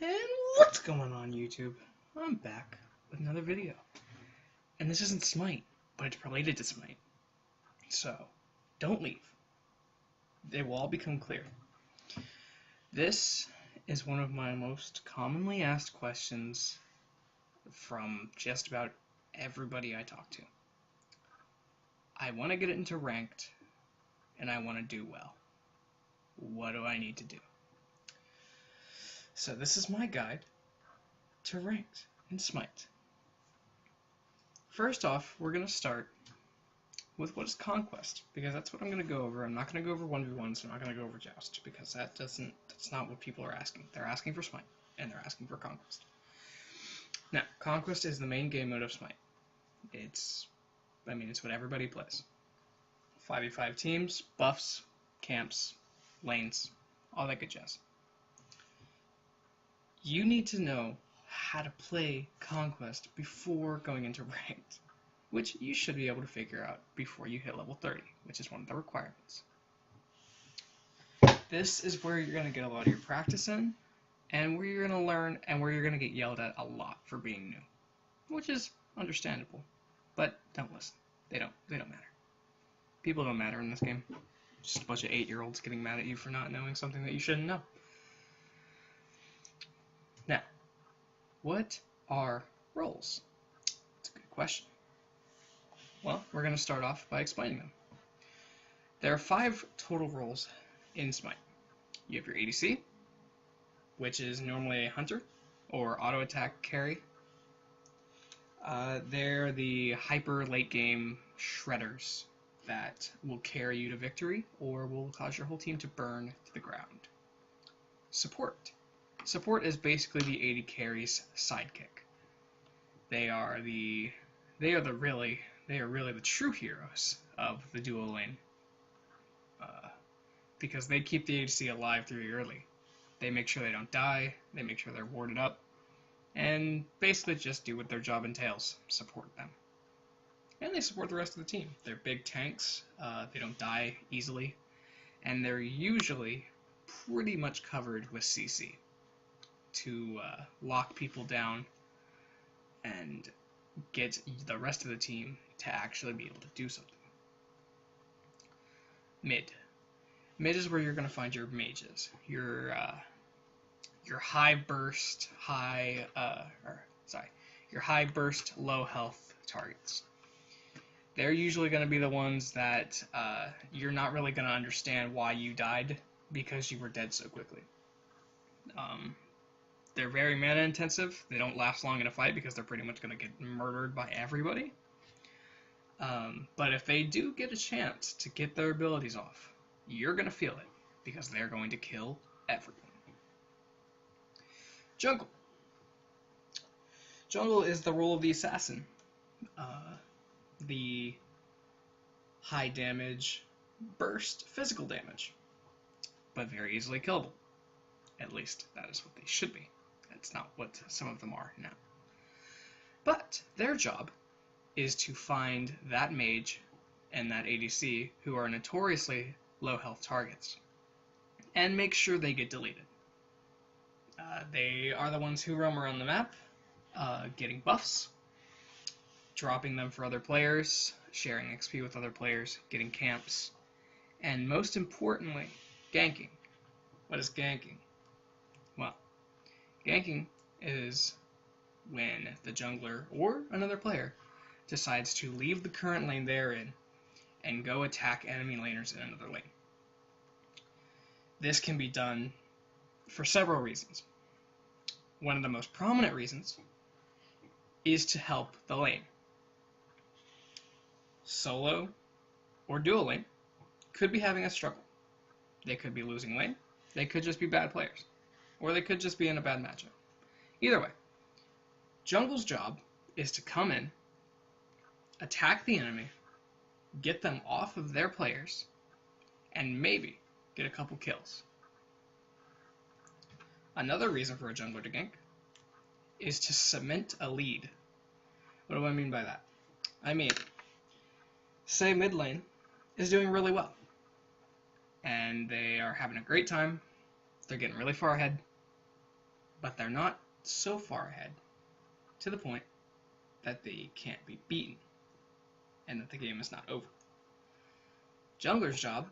And what's going on, YouTube? I'm back with another video. And this isn't Smite, but it's related to Smite. So, don't leave. It will all become clear. This is one of my most commonly asked questions from just about everybody I talk to. I want to get into ranked, and I want to do well. What do I need to do? So this is my guide to ranked in Smite. First off, we're going to start with what is Conquest, because that's what I'm going to go over. I'm not going to go over 1v1s, I'm not going to go over Joust, because that's not what people are asking. They're asking for Smite, and they're asking for Conquest. Now, Conquest is the main game mode of Smite. It's what everybody plays. 5v5 teams, buffs, camps, lanes, all that good jazz. You need to know how to play Conquest before going into ranked, which you should be able to figure out before you hit level 30, which is one of the requirements. This is where you're going to get a lot of your practice in, and where you're going to learn, and where you're going to get yelled at a lot for being new, which is understandable, but don't listen. They don't matter. People don't matter in this game. Just a bunch of 8-year-olds getting mad at you for not knowing something that you shouldn't know. Now, what are roles? That's a good question. Well, we're going to start off by explaining them. There are 5 total roles in Smite. You have your ADC, which is normally a hunter or auto attack carry. They're the hyper late game shredders that will carry you to victory or will cause your whole team to burn to the ground. Support. Support is basically the AD carry's sidekick. They are really the true heroes of the duo lane, because they keep the ADC alive through early. They make sure they don't die, they make sure they're warded up, and basically just do what their job entails, support them. And they support the rest of the team. They're big tanks, they don't die easily, and they're usually pretty much covered with CC to lock people down and get the rest of the team to actually be able to do something. Mid. Mid is where you're going to find your mages, your high burst, low health targets. They're usually going to be the ones that you're not really going to understand why you died because you were dead so quickly. They're very mana intensive. They don't last long in a fight because they're pretty much going to get murdered by everybody. But if they do get a chance to get their abilities off, you're going to feel it because they're going to kill everyone. Jungle. Jungle is the role of the assassin. The high damage, burst physical damage, but very easily killable. At least that is what they should be. That's not what some of them are now. But their job is to find that mage and that ADC who are notoriously low health targets and make sure they get deleted. They are the ones who roam around the map, getting buffs, dropping them for other players, sharing XP with other players, getting camps, and most importantly, ganking. What is ganking? Well, ganking is when the jungler or another player decides to leave the current lane they're in and go attack enemy laners in another lane. This can be done for several reasons. One of the most prominent reasons is to help the lane. Solo or duo lane could be having a struggle. They could be losing lane, they could just be bad players, or they could just be in a bad matchup. Either way, jungle's job is to come in, attack the enemy, get them off of their players, and maybe get a couple kills. Another reason for a jungler to gank is to cement a lead. What do I mean by that? I mean, say mid lane is doing really well, and they are having a great time, they're getting really far ahead, but they're not so far ahead to the point that they can't be beaten and that the game is not over. Jungler's job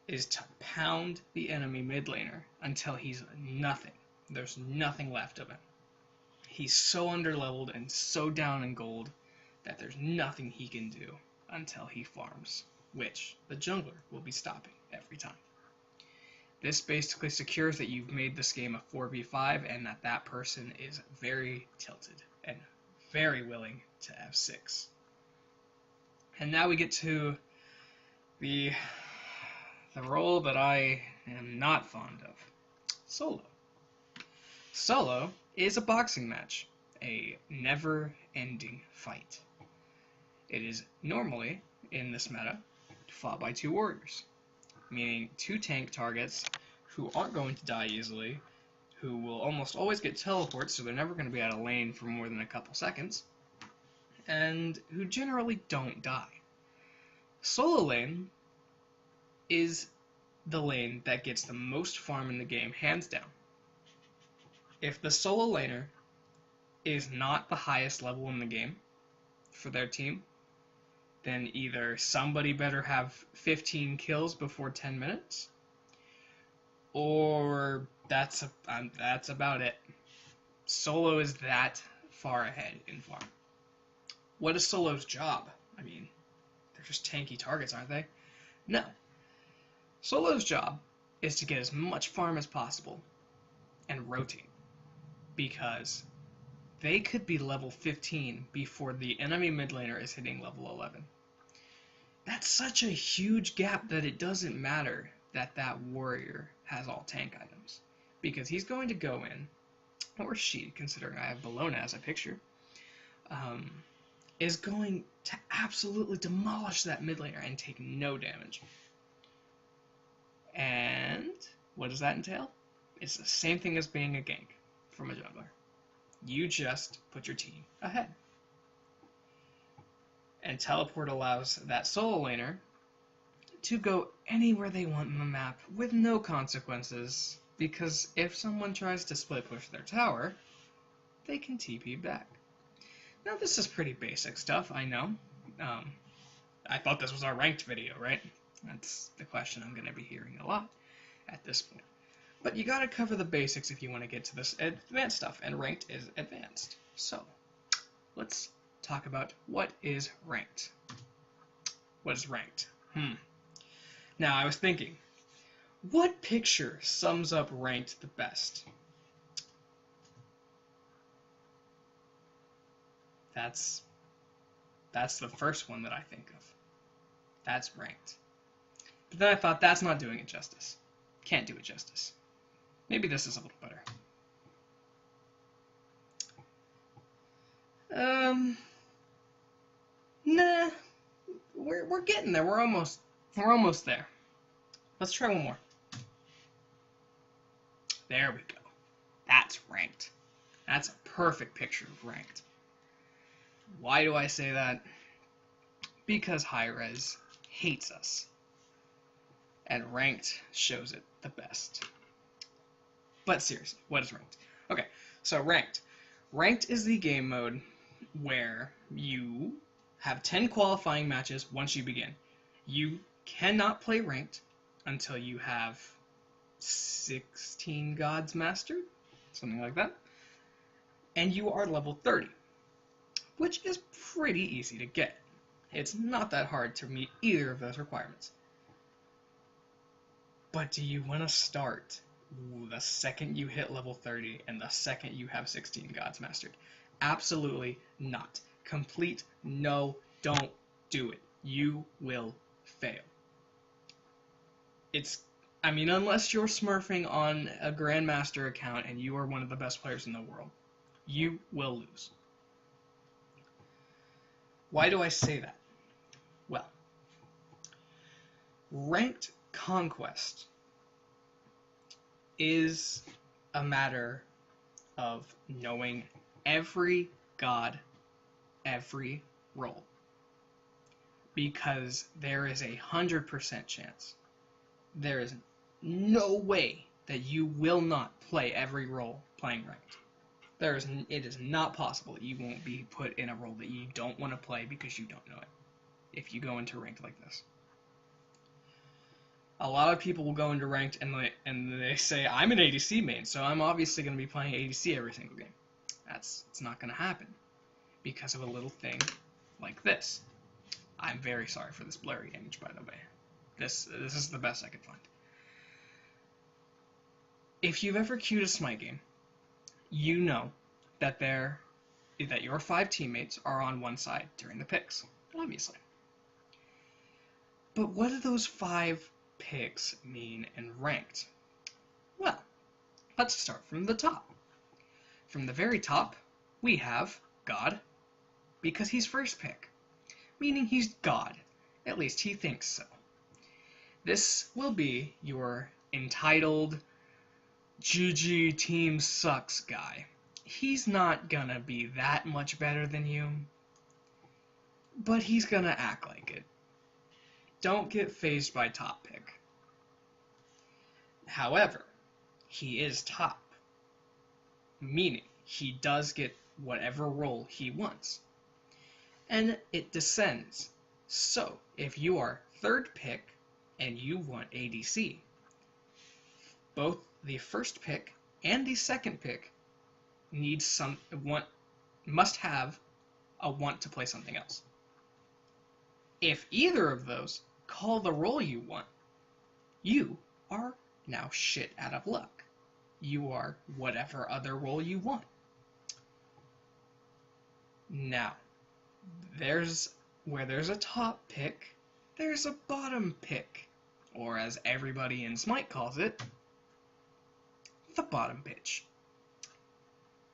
is to pound the enemy mid laner until he's nothing. There's nothing left of him. He's so underleveled and so down in gold that there's nothing he can do until he farms, which the jungler will be stopping every time. This basically secures that you've made this game a 4v5 and that that person is very tilted and very willing to F6. And now we get to the role that I am not fond of. Solo. Solo is a boxing match, a never-ending fight. It is normally, in this meta, fought by two warriors, meaning two tank targets who aren't going to die easily, who will almost always get teleports, so they're never going to be out of lane for more than a couple seconds, and who generally don't die. Solo lane is the lane that gets the most farm in the game, hands down. If the solo laner is not the highest level in the game for their team, then either somebody better have 15 kills before 10 minutes, or that's about it. Solo is that far ahead in farm. What is Solo's job? I mean, they're just tanky targets, aren't they? No. Solo's job is to get as much farm as possible and rotate, because they could be level 15 before the enemy mid laner is hitting level 11. That's such a huge gap that it doesn't matter that that warrior has all tank items, because he's going to go in, or she, considering I have Bellona as a picture, is going to absolutely demolish that mid laner and take no damage. And what does that entail? It's the same thing as being a gank from a jungler. You just put your team ahead. And teleport allows that solo laner to go anywhere they want in the map with no consequences, because if someone tries to split push their tower, they can TP back. Now this is pretty basic stuff, I know. I thought this was our ranked video, right? That's the question I'm going to be hearing a lot at this point. But you gotta cover the basics if you want to get to this advanced stuff, and ranked is advanced. So, let's talk about what is ranked. What is ranked? Now, I was thinking, what picture sums up ranked the best? That's the first one that I think of. That's ranked. But then I thought, that's not doing it justice. Can't do it justice. Maybe this is a little better. Nah. We're getting there. We're almost there. Let's try one more. There we go. That's ranked. That's a perfect picture of ranked. Why do I say that? Because high-res hates us. And ranked shows it the best. But seriously, what is ranked? Okay, so ranked. Ranked is the game mode where you have 10 qualifying matches once you begin. You cannot play ranked until you have 16 gods mastered, something like that, and you are level 30, which is pretty easy to get. It's not that hard to meet either of those requirements. But do you want to start the second you hit level 30 and the second you have 16 gods mastered? Absolutely not. Complete no, don't do it. You will fail. Unless you're smurfing on a Grandmaster account and you are one of the best players in the world, you will lose. Why do I say that? Well, ranked Conquest is a matter of knowing every god, every role. Because there is 100% chance. There is no way that you will not play every role playing ranked. It is not possible that you won't be put in a role that you don't want to play because you don't know it, if you go into ranked like this. A lot of people will go into ranked and they say, I'm an ADC main, so I'm obviously going to be playing ADC every single game. It's not going to happen because of a little thing like this. I'm very sorry for this blurry image, by the way. This is the best I could find. If you've ever queued a Smite game, you know that your 5 teammates are on one side during the Pics, obviously. But what do those 5 Pics mean in ranked? Well, let's start from the top. From the very top, we have God, because he's first pick, meaning he's God. At least he thinks so. This will be your entitled GG team sucks guy. He's not gonna be that much better than you, but he's gonna act like it. Don't get fazed by top pick. However, he is top, meaning he does get whatever role he wants. And it descends. So, if you are third pick and you want ADC, both the first pick and the second pick must have a want to play something else. If either of those call the role you want, you are now shit out of luck. You are whatever other role you want. Now, where there's a top pick, there's a bottom pick, or as everybody in Smite calls it, the bottom pitch.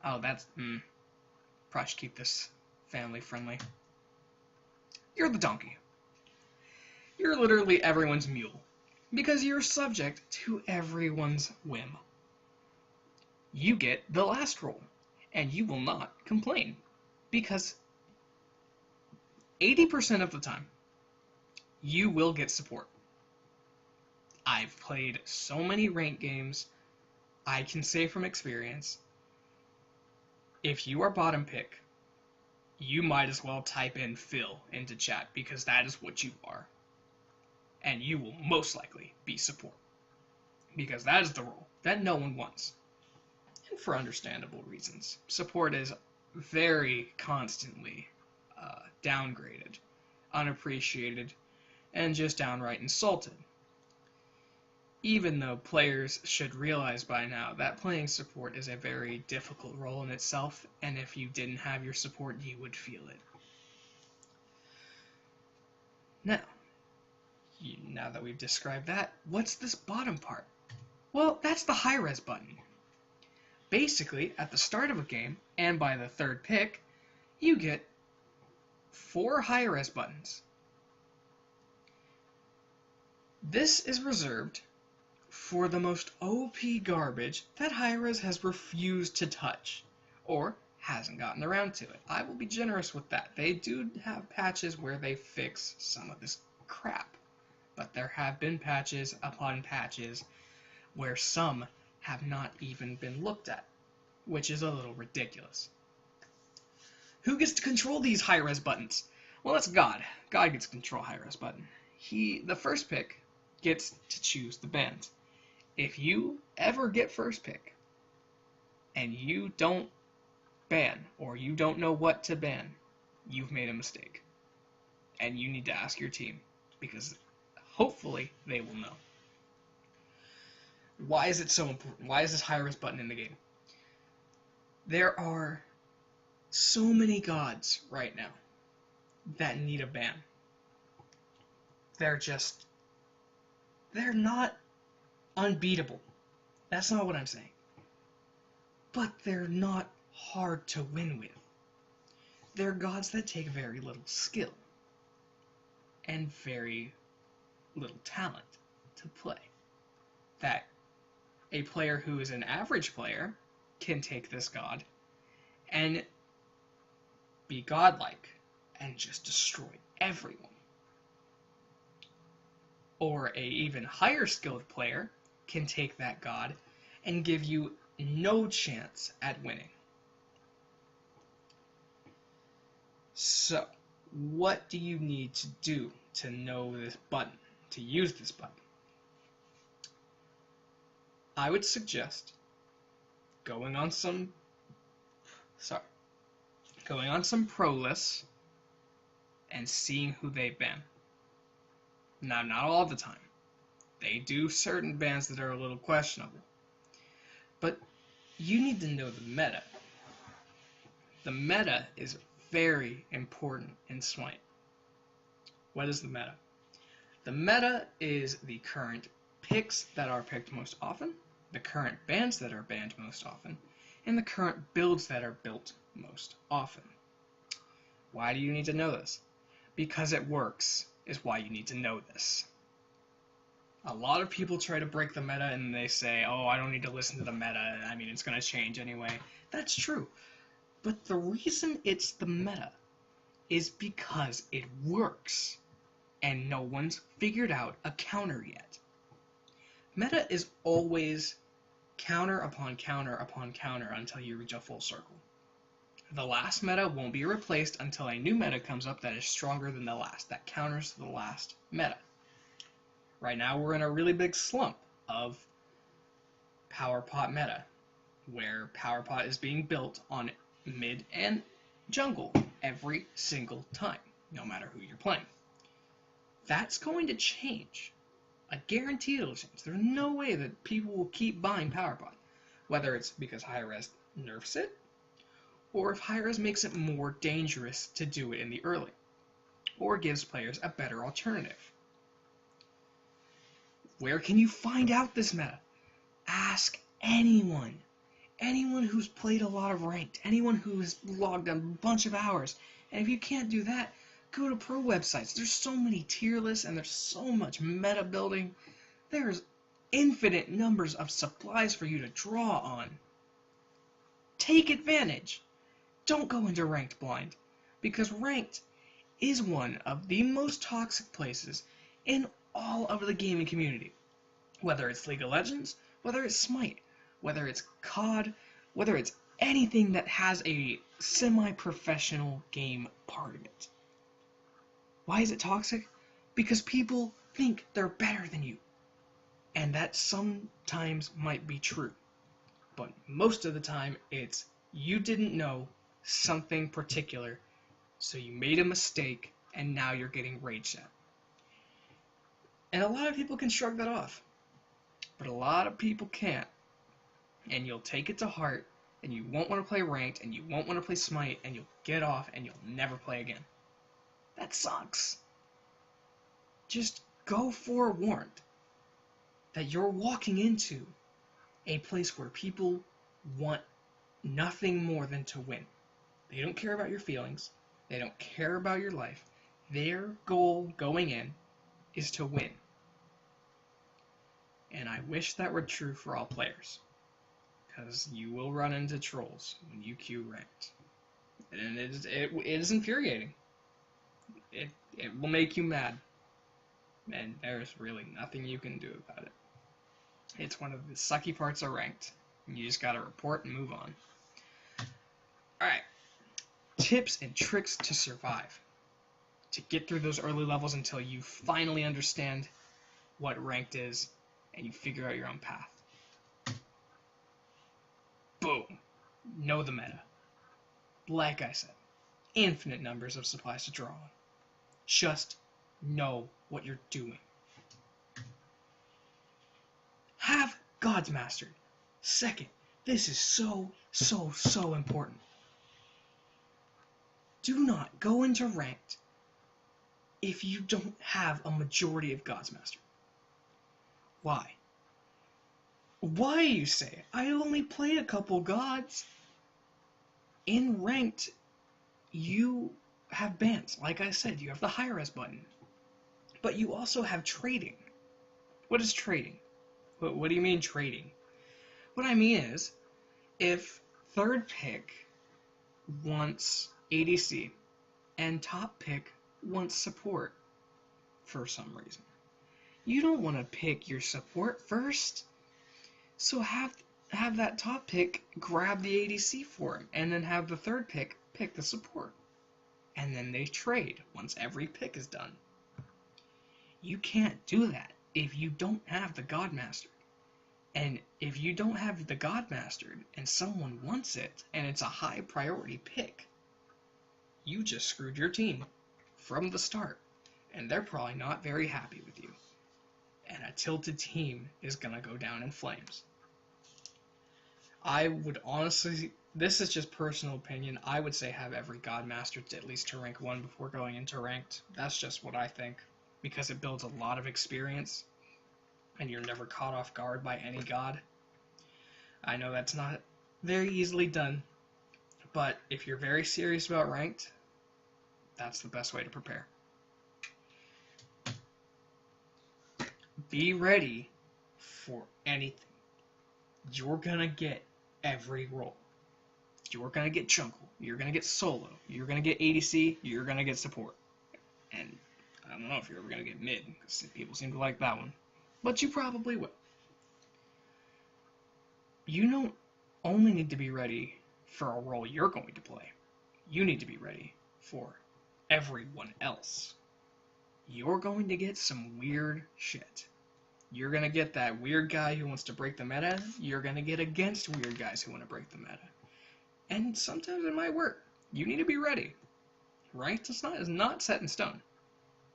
Oh, probably should keep this family friendly. You're the donkey. You're literally everyone's mule, because you're subject to everyone's whim. You get the last roll, and you will not complain, because 80% of the time, you will get support. I've played so many ranked games, I can say from experience, if you are bottom pick, you might as well type in Phil into chat, because that is what you are. And you will most likely be support, because that is the role that no one wants. And for understandable reasons. Support is very constantly downgraded, unappreciated, and just downright insulted. Even though players should realize by now that playing support is a very difficult role in itself, and if you didn't have your support, you would feel it. Now that we've described that, what's this bottom part? Well, that's the high-res button. Basically, at the start of a game, and by the third pick, you get 4 high-res buttons. This is reserved for the most OP garbage that high-res has refused to touch, or hasn't gotten around to it. I will be generous with that. They do have patches where they fix some of this crap, but there have been patches upon patches where some have not even been looked at, which is a little ridiculous. Who gets to control these high-res buttons? Well, that's God. God gets to control high-res button. The first pick gets to choose the bans. If you ever get first pick and you don't ban, or you don't know what to ban, you've made a mistake. And you need to ask your team, because hopefully they will know. Why is it so important? Why is this high-res button in the game? There are so many gods right now that need a ban. They're not unbeatable. That's not what I'm saying. But they're not hard to win with. They're gods that take very little skill and very little talent to play. That a player who is an average player can take this god and be godlike and just destroy everyone. Or a even higher skilled player can take that god and give you no chance at winning. So, what do you need to do to know this button, to use this button? I would suggest going on some pro lists and seeing who they ban. Now, not all the time. They do certain bans that are a little questionable. But you need to know the meta. The meta is very important in Smite. What is the meta? The meta is the current picks that are picked most often, the current bans that are banned most often, and the current builds that are built most often. Why do you need to know this? Because it works is why you need to know this. A lot of people try to break the meta and they say, oh, I don't need to listen to the meta, I mean, it's going to change anyway. That's true. But the reason it's the meta is because it works, and no one's figured out a counter yet. Meta is always counter upon counter upon counter until you reach a full circle. The last meta won't be replaced until a new meta comes up that is stronger than the last, that counters the last meta. Right now we're in a really big slump of power pot meta, where power pot is being built on mid and jungle every single time, no matter who you're playing. That's going to change. I guarantee it'll change. There's no way that people will keep buying power pot, whether it's because high-res nerfs it, or if high-res makes it more dangerous to do it in the early, or gives players a better alternative. Where can you find out this meta? Ask anyone. Anyone who's played a lot of ranked, anyone who's logged a bunch of hours. And if you can't do that, go to pro websites. There's so many tier lists and there's so much meta building. There's infinite numbers of supplies for you to draw on. Take advantage. Don't go into ranked blind, because ranked is one of the most toxic places in all of the gaming community. Whether it's League of Legends, whether it's Smite, whether it's COD, whether it's anything that has a semi-professional game part of it. Why is it toxic? Because people think they're better than you. And that sometimes might be true. But most of the time, it's you didn't know something particular, so you made a mistake, and now you're getting raged at. And a lot of people can shrug that off. But a lot of people can't. And you'll take it to heart, and you won't want to play ranked, and you won't want to play Smite, and you'll get off, and you'll never play again. That sucks. Just go forewarned that you're walking into a place where people want nothing more than to win. They don't care about your feelings. They don't care about your life. Their goal going in is to win. And I wish that were true for all players, because you will run into trolls when you queue ranked. And it is infuriating. It will make you mad. And there's really nothing you can do about it. It's one of the sucky parts of ranked. You just gotta report and move on. Alright. Tips and tricks to survive. To get through those early levels until you finally understand what ranked is and you figure out your own path. Boom. Know the meta. Like I said, infinite numbers of supplies to draw on. Just know what you're doing. Have gods mastered. Second, this is so important. Do not go into ranked if you don't have a majority of gods mastered. Why? Why, you say? I only played a couple gods. In ranked, you have bans. Like I said, you have the high res button. But you also have trading. What is trading? What do you mean trading? What I mean is, if third pick wants ADC and top pick wants support for some reason, you don't want to pick your support first. So have that top pick grab the ADC for him, and then have the third pick pick the support. And then they trade once every pick is done. You can't do that if you don't have the God Mastered. And if you don't have the God Mastered and someone wants it and it's a high priority pick, you just screwed your team from the start, and they're probably not very happy with you. And a tilted team is gonna go down in flames. I would honestly, this is just personal opinion, I would say have every God Mastered at least to rank 1 before going into ranked. That's just what I think, because it builds a lot of experience, and you're never caught off guard by any god. I know that's not very easily done, but if you're very serious about ranked, that's the best way to prepare. Be ready for anything. You're gonna get every role. You're gonna get jungle, you're gonna get solo, you're gonna get ADC, you're gonna get support. And I don't know if you're ever gonna get mid, because people seem to like that one. But you probably will. You don't only need to be ready for a role you're going to play. You need to be ready for everyone else. You're going to get some weird shit. You're going to get that weird guy who wants to break the meta. You're going to get against weird guys who want to break the meta. And sometimes it might work. You need to be ready. Ranked is not set in stone.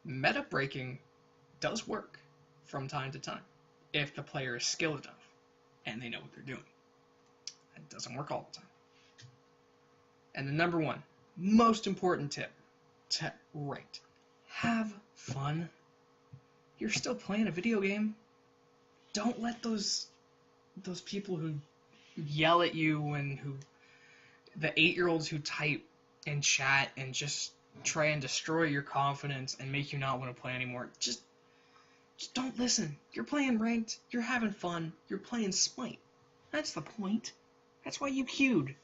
Meta breaking does work from time to time, if the player is skilled enough and they know what they're doing. It doesn't work all the time. And the number one, most important tip to ranked: have fun. You're still playing a video game. Don't let those people who yell at you and the 8-year-olds who type in chat and just try and destroy your confidence and make you not want to play anymore. Just don't listen. You're playing ranked. You're having fun. You're playing Smite. That's the point. That's why you queued.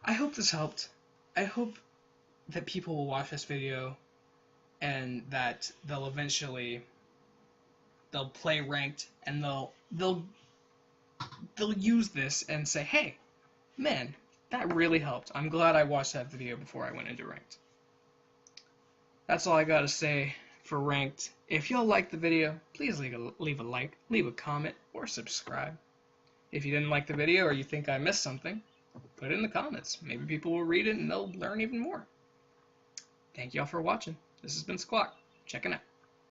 I hope this helped. I hope that people will watch this video and that they'll play ranked and they'll use this and say, hey, man, that really helped. I'm glad I watched that video before I went into ranked. That's all I gotta say for ranked. If y'all liked the video, please leave a like, leave a comment, or subscribe. If you didn't like the video or you think I missed something, put it in the comments. Maybe people will read it and they'll learn even more. Thank y'all for watching. This has been Sqwacks. Checking out.